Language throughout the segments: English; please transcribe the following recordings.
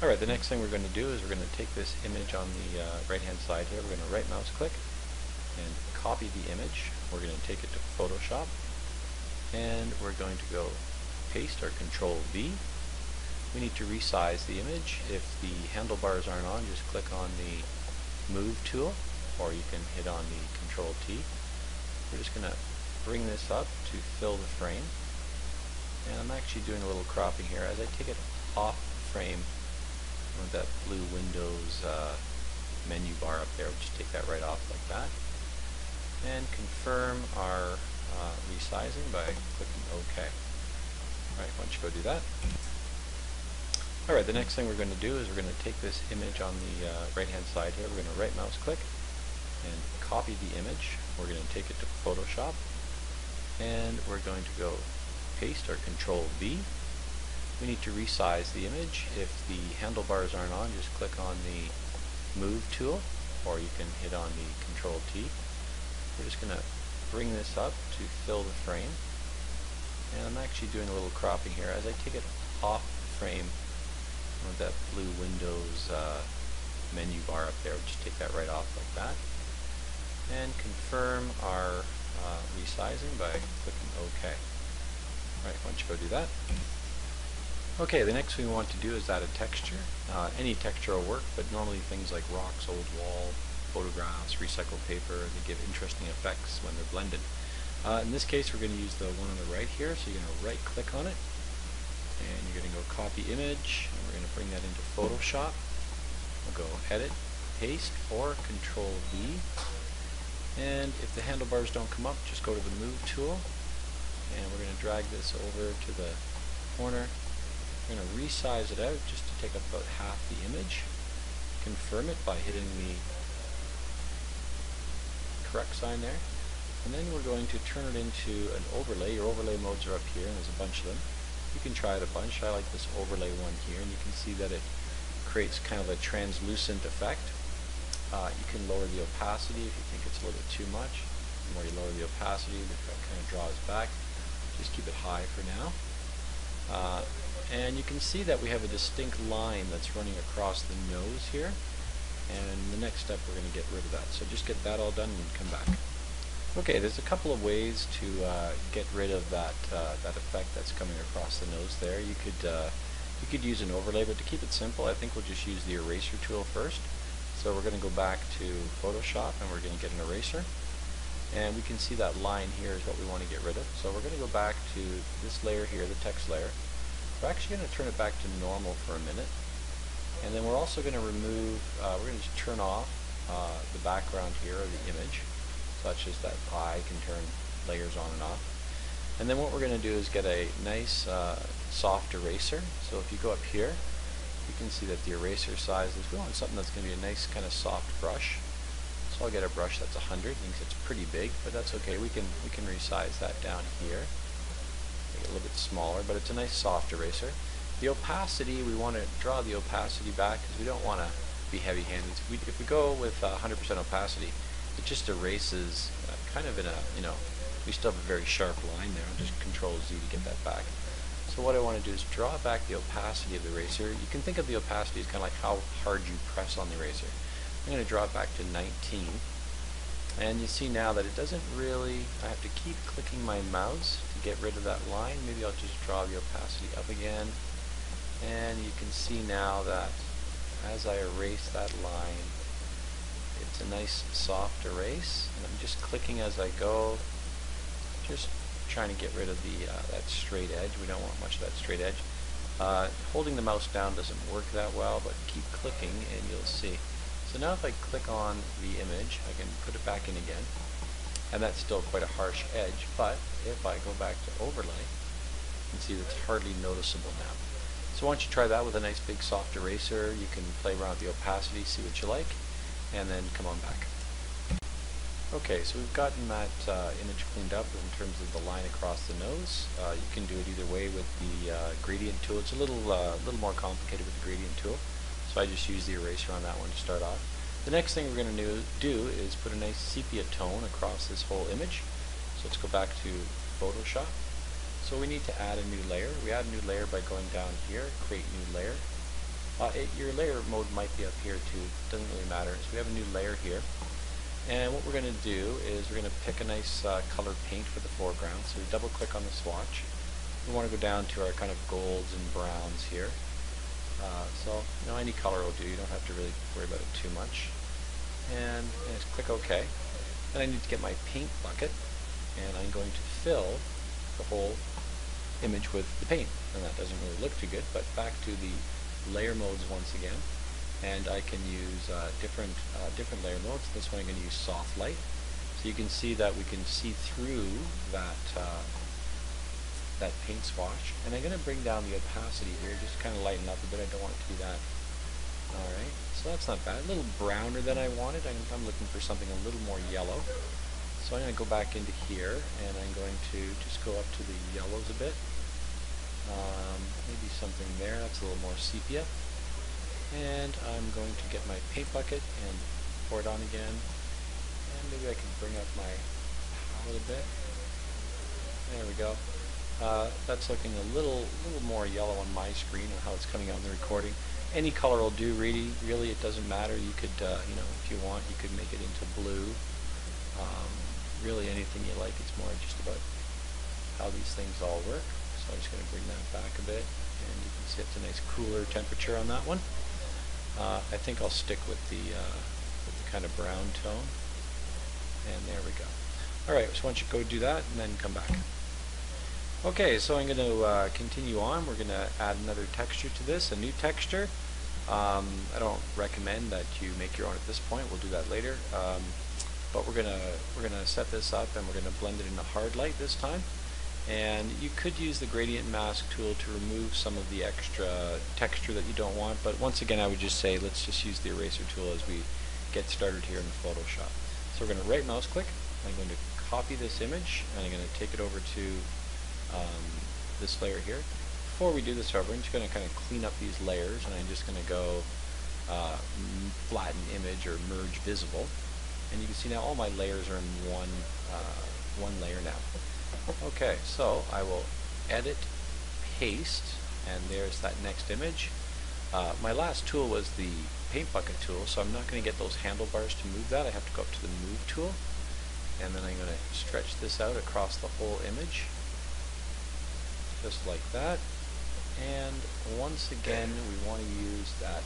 Alright, the next thing we're going to do is we're going to take this image on the right hand side here. We're going to right mouse click and copy the image. We're going to take it to Photoshop and we're going to go paste or Control V. We need to resize the image. If the handlebars aren't on, just click on the Move tool, or you can hit on the Control T. We're just going to bring this up to fill the frame, and I'm actually doing a little cropping here. As I take it off the frame with that blue Windows menu bar up there, we'll just take that right off like that, and confirm our resizing by clicking OK. Alright, why don't you go do that. Alright, the next thing we're going to do is we're going to take this image on the right hand side here. We're going to right mouse click and copy the image. We're going to take it to Photoshop and we're going to go paste or Control V. We need to resize the image. If the handlebars aren't on, just click on the Move tool, or you can hit on the Control T. We're just going to bring this up to fill the frame, and I'm actually doing a little cropping here. As I take it off the frame with that blue Windows menu bar up there, we'll just take that right off like that, and confirm our resizing by clicking OK. Alright, why don't you go do that. Okay, the next thing we want to do is add a texture. Any texture will work, but normally things like rocks, old wall, photographs, recycled paper, they give interesting effects when they're blended. In this case, we're going to use the one on the right here, so you're going to right click on it, and you're going to go copy image, and we're going to bring that into Photoshop. We'll go edit, paste, or Control V. And if the handlebars don't come up, just go to the Move tool, and we're going to drag this over to the corner. We're going to resize it out just to take up about half the image. Confirm it by hitting the correct sign there. And then we're going to turn it into an overlay. Your overlay modes are up here, and there's a bunch of them. You can try it a bunch. I like this overlay one here, and you can see that it creates kind of a translucent effect. You can lower the opacity if you think it's a little bit too much. The more you lower the opacity, it kind of draws back. Just keep it high for now. And you can see that we have a distinct line that's running across the nose here, and the next step we're going to get rid of that. So just get that all done and come back. Okay, there's a couple of ways to get rid of that effect that's coming across the nose there. You could use an overlay, but to keep it simple, I think we'll just use the eraser tool first. So we're going to go back to Photoshop and we're going to get an eraser, and we can see that line here is what we want to get rid of. So we're going to go back to this layer here, the text layer. We're actually going to turn it back to normal for a minute, and then we're also going to remove, we're going to just turn off the background here of the image, such as that eye can turn layers on and off. And then what we're going to do is get a nice soft eraser. So if you go up here, you can see that the eraser size is, we want something that's going to be a nice kind of soft brush. So I'll get a brush that's 100. I think it's pretty big, but that's okay. We can resize that down here. Make it a little bit smaller, but it's a nice soft eraser. The opacity, we want to draw the opacity back because we don't want to be heavy-handed. If we go with 100% opacity, it just erases kind of in a, we still have a very sharp line there. I'll just Control Z to get that back. So what I want to do is draw back the opacity of the eraser. You can think of the opacity as kind of like how hard you press on the eraser. I'm going to draw it back to 19. And you see now that it doesn't really, I have to keep clicking my mouse to get rid of that line. Maybe I'll just draw the opacity up again. And you can see now that as I erase that line, it's a nice soft erase. And I'm just clicking as I go, just trying to get rid of the that straight edge. We don't want much of that straight edge. Holding the mouse down doesn't work that well, but keep clicking and you'll see. So now if I click on the image, I can put it back in again, and that's still quite a harsh edge, but if I go back to overlay, you can see that's hardly noticeable now. So why don't you try that with a nice big soft eraser. You can play around with the opacity, see what you like, and then come on back. Okay, so we've gotten that image cleaned up in terms of the line across the nose. You can do it either way with the gradient tool. It's a little more complicated with the gradient tool, so I just use the eraser on that one to start off. The next thing we're going to do is put a nice sepia tone across this whole image. So let's go back to Photoshop. So we need to add a new layer. We add a new layer by going down here, create new layer, Your layer mode might be up here too, doesn't really matter. So we have a new layer here. And what we're going to do is we're going to pick a nice colored paint for the foreground. So we double click on the swatch. We want to go down to our kind of golds and browns here. Any color will do. You don't have to really worry about it too much. And just click OK. Then I need to get my paint bucket, and I'm going to fill the whole image with the paint. And that doesn't really look too good, but back to the layer modes once again. And I can use different layer modes. This one I'm going to use soft light. So you can see that we can see through that that paint swatch. And I'm going to bring down the opacity here, just kind of lighten up a bit. I don't want it to be that. Alright, so that's not bad. A little browner than I wanted. I'm looking for something a little more yellow. So I'm going to go back into here, and I'm going to just go up to the yellows a bit. Maybe something there. That's a little more sepia. And I'm going to get my paint bucket and pour it on again. And maybe I can bring up my palette a bit. There we go. That's looking a little more yellow on my screen and how it's coming out in the recording. Any color will do, really it doesn't matter. You could, if you want, you could make it into blue. Really anything you like. It's more just about how these things all work. So I'm just going to bring that back a bit, and you can see it's a nice cooler temperature on that one. I think I'll stick with the kind of brown tone, and there we go. Alright, so why don't you go do that and then come back. Okay, so I'm going to continue on. We're going to add another texture to this, a new texture. I don't recommend that you make your own at this point. We'll do that later. But we're gonna set this up, and we're gonna blend it in a hard light this time. And you could use the gradient mask tool to remove some of the extra texture that you don't want. But once again, I would just say let's just use the eraser tool as we get started here in Photoshop. So we're going to right mouse click. I'm going to copy this image, and I'm going to take it over to this layer here. Before we do this, however, I'm just going to kind of clean up these layers, and I'm just going to go flatten image or merge visible. And you can see now all my layers are in one layer now. Okay, so I will edit, paste, and there's that next image. My last tool was the paint bucket tool, so I'm not going to get those handlebars to move that. I have to go up to the move tool, and then I'm going to stretch this out across the whole image, just like that. And once again, we want to use that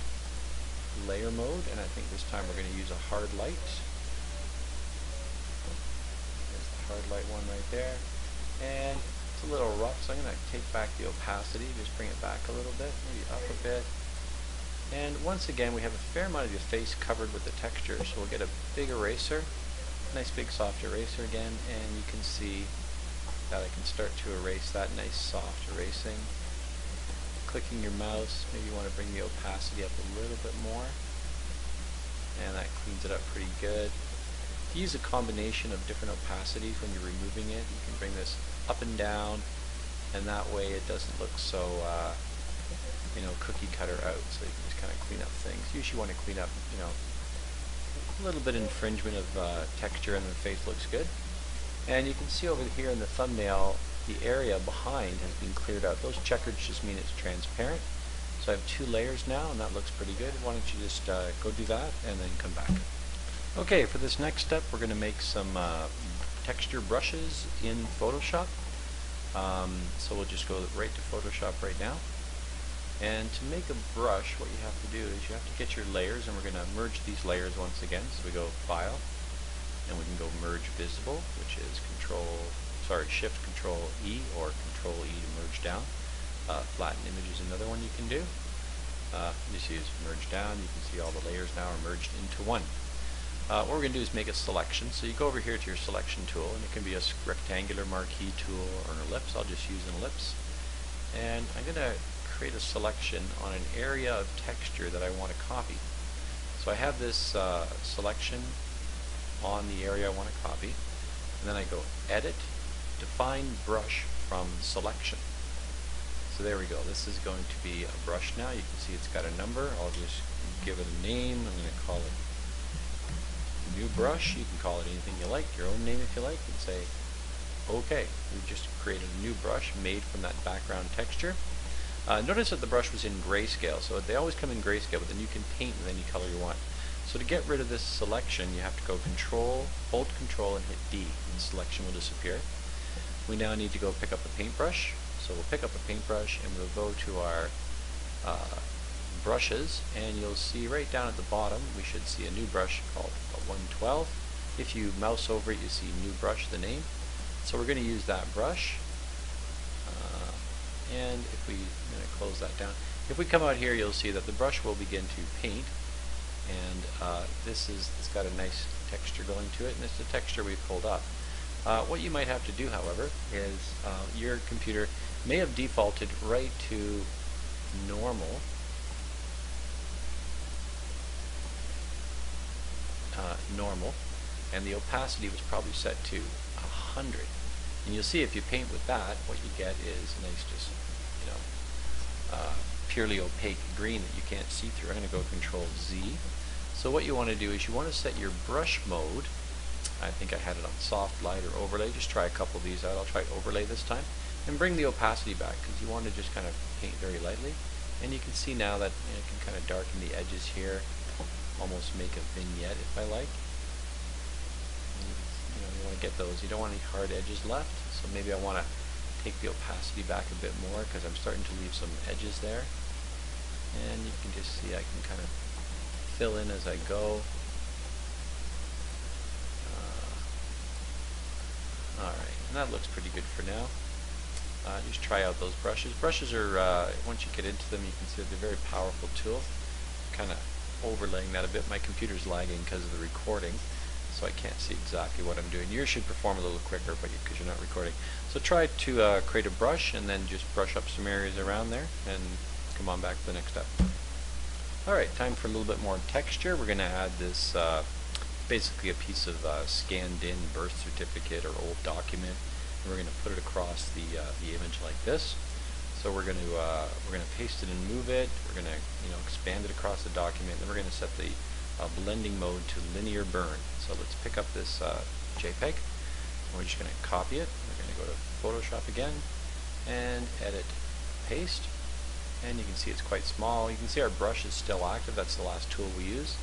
layer mode, and I think this time we're going to use a hard light. There's the hard light one right there. And it's a little rough, so I'm going to take back the opacity, just bring it back a little bit, maybe up a bit. And once again, we have a fair amount of the face covered with the texture, so we'll get a big eraser, nice big soft eraser again, and you can see that I can start to erase that nice soft erasing. Clicking your mouse, maybe you want to bring the opacity up a little bit more, and that cleans it up pretty good. If you use a combination of different opacities when you're removing it, you can bring this up and down, and that way it doesn't look so cookie cutter out, so you can just kind of clean up things. You usually want to clean up a little bit of infringement of texture, and the face looks good. And you can see over here in the thumbnail the area behind has been cleared out. Those checkers just mean it's transparent. So I have 2 layers now, and that looks pretty good. Why don't you just go do that and then come back. Okay, for this next step we're going to make some texture brushes in Photoshop. So we'll just go right to Photoshop right now. And to make a brush, what you have to do is you have to get your layers, and we're going to merge these layers once again. So we go File, and we can go Merge Visible, which is Shift Control E or Control E to merge down. Flatten Image is another one you can do. Just use Merge Down. You can see all the layers now are merged into one. What we're going to do is make a selection. So you go over here to your selection tool, and it can be a rectangular marquee tool or an ellipse. I'll just use an ellipse. And I'm going to create a selection on an area of texture that I want to copy. So I have this selection on the area I want to copy, and then I go Edit, Define Brush from Selection. So there we go. This is going to be a brush now. You can see it's got a number. I'll just give it a name. I'm going to call it New Brush. You can call it anything you like, your own name if you like, and say OK. We've just created a new brush made from that background texture. Notice that the brush was in grayscale, so they always come in grayscale, but then you can paint with any color you want. So to get rid of this selection, you have to go hold Control and hit D, and the selection will disappear. We now need to go pick up a paintbrush. So we'll pick up a paintbrush and we'll go to our brushes, and you'll see right down at the bottom we should see a new brush called a 112. If you mouse over it, you see new brush, the name. So we're going to use that brush. And if I'm going to close that down. If we come out here, you'll see that the brush will begin to paint, and it's got a nice texture going to it, and it's the texture we pulled up. What you might have to do, however, is your computer may have defaulted right to normal. And the opacity was probably set to 100. And you'll see if you paint with that, what you get is a nice, just, purely opaque green that you can't see through. I'm going to go Control Z. So what you want to do is you want to set your brush mode. I think I had it on soft, light, or overlay. Just try a couple of these out. I'll try overlay this time. And bring the opacity back, because you want to just kind of paint very lightly. And you can see now that I can kind of darken the edges here, almost make a vignette if I like. You want to get those. You don't want any hard edges left, so maybe I want to take the opacity back a bit more, because I'm starting to leave some edges there. And you can just see I can kind of fill in as I go. Alright, and that looks pretty good for now. Just try out those brushes. Brushes are, once you get into them, you can see that they're a very powerful tool. Kind of overlaying that a bit. My computer's lagging because of the recording, so I can't see exactly what I'm doing. Yours should perform a little quicker, but because you're not recording. So try to create a brush, and then just brush up some areas around there, and come on back to the next step. Alright, time for a little bit more texture. We're going to add this, basically a piece of scanned in birth certificate or old document, and we're going to put it across the image like this. So we're going to paste it and move it. We're going to expand it across the document, and then we're going to set the blending mode to linear burn. So let's pick up this JPEG, and we're just going to copy it. We're going to go to Photoshop again and edit, paste, and you can see it's quite small. You can see our brush is still active. That's the last tool we use.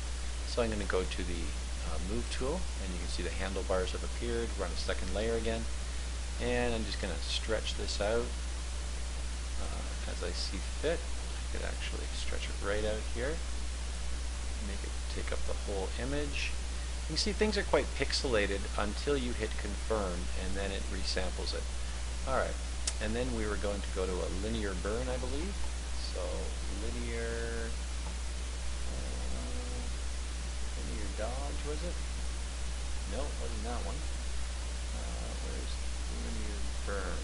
So I'm going to go to the move tool, and you can see the handlebars have appeared. Run a second layer again, and I'm just going to stretch this out as I see fit. I could actually stretch it right out here, make it take up the whole image. You can see things are quite pixelated until you hit confirm, and then it resamples it. Alright, and then we were going to go to a linear burn, I believe. So linear dodge, was it? No, it wasn't that one. Where's linear burn?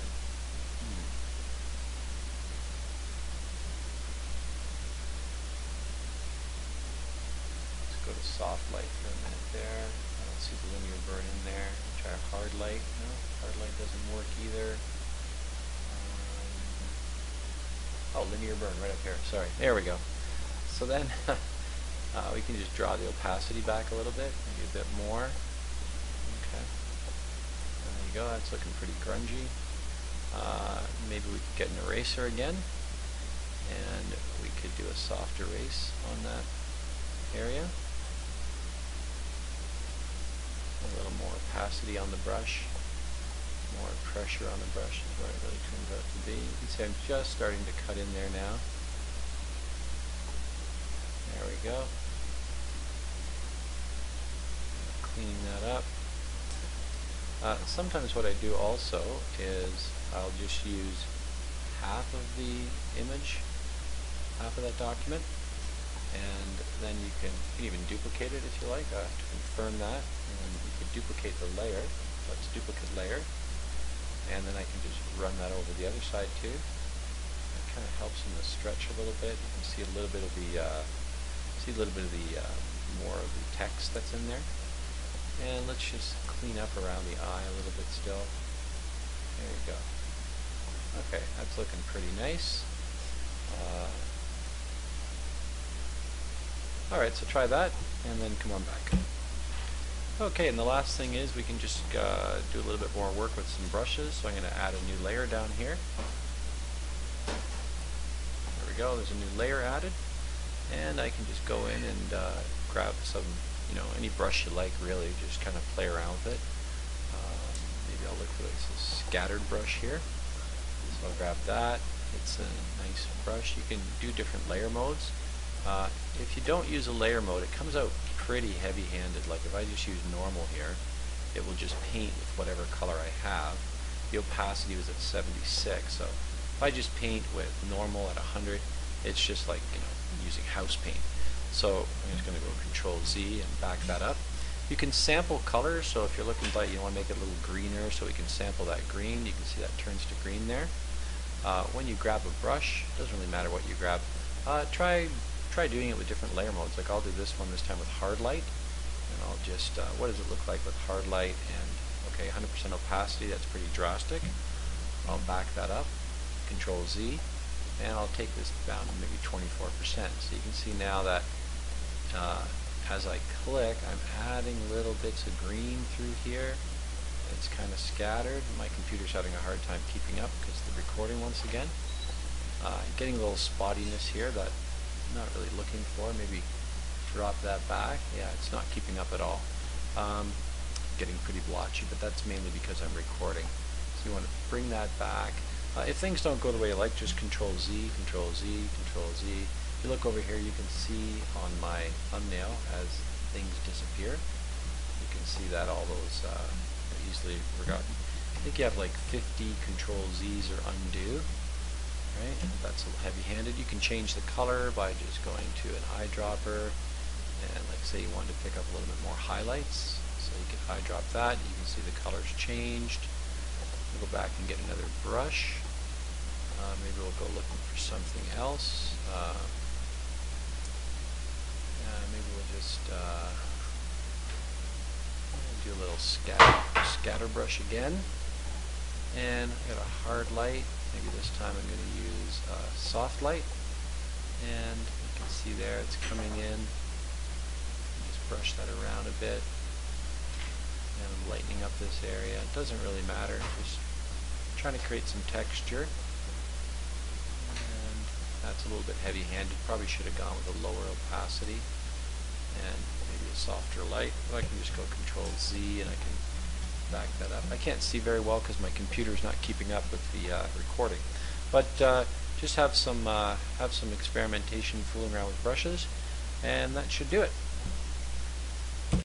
Let's go to soft light for a minute there. I don't see the linear burn in there. Try hard light. No, hard light doesn't work either. Oh, linear burn right up here. Sorry. There we go. So then we can just draw the opacity back a little bit, maybe a bit more. Okay. There you go. That's looking pretty grungy. Maybe we could get an eraser again, and we could do a soft erase on that area. A little more opacity on the brush. More pressure on the brush is what it really turns out to be. You can see I'm just starting to cut in there now. There we go. Cleaning that up. Sometimes what I do also is I'll just use half of the image, half of that document, and then you can even duplicate it if you like. I have to confirm that, and you can duplicate the layer. Let's duplicate layer. And then I can just run that over the other side too. It kind of helps in the stretch a little bit. You can see a little bit of the more of the text that's in there. And let's just clean up around the eye a little bit still. There you go. Okay, that's looking pretty nice. Alright, so try that, and then come on back. Okay, and the last thing is we can just do a little bit more work with some brushes. So I'm going to add a new layer down here. go, there's a new layer added, and I can just go in and grab some, any brush you like, really, just kind of play around with it. Maybe I'll look for this scattered brush here, so I'll grab that. It's a nice brush. You can do different layer modes. If you don't use a layer mode, it comes out pretty heavy-handed. Like if I just use normal here, it will just paint with whatever color I have. The opacity was at 76, so if I just paint with normal at 100, it's just like using house paint. So I'm just going to go Control Z and back that up. You can sample colors, so if you're looking like you want to make it a little greener, so we can sample that green. You can see that turns to green there. When you grab a brush, it doesn't really matter what you grab. Try doing it with different layer modes. Like I'll do this one this time with hard light, and I'll just what does it look like with hard light? And okay, 100% opacity. That's pretty drastic. I'll back that up. Control Z, and I'll take this down to maybe 24%. So you can see now that as I click, I'm adding little bits of green through here. It's kind of scattered. My computer's having a hard time keeping up because of the recording once again. Getting a little spottiness here that I'm not really looking for. Maybe drop that back. Yeah, it's not keeping up at all. Getting pretty blotchy, but that's mainly because I'm recording. So you want to bring that back. If things don't go the way you like, just Control Z, Control Z, Control Z. If you look over here, you can see on my thumbnail as things disappear. You can see that all those easily forgotten. I think you have like 50 Control Z's or undo. Right? That's a little heavy-handed. You can change the color by just going to an eyedropper, and like say you want to pick up a little bit more highlights. So you can eyedrop that. You can see the colors changed. We'll go back and get another brush. Maybe we'll go looking for something else. Maybe we'll just do a little scatter brush again. And I got a hard light. Maybe this time I'm going to use soft light. And you can see there it's coming in. Just brush that around a bit. And I'm lightening up this area. It doesn't really matter. Just trying to create some texture. And that's a little bit heavy-handed. Probably should have gone with a lower opacity and maybe a softer light. But I can just go Control Z and I can back that up. I can't see very well because my computer's not keeping up with the recording. But just have some experimentation, fooling around with brushes, and that should do it.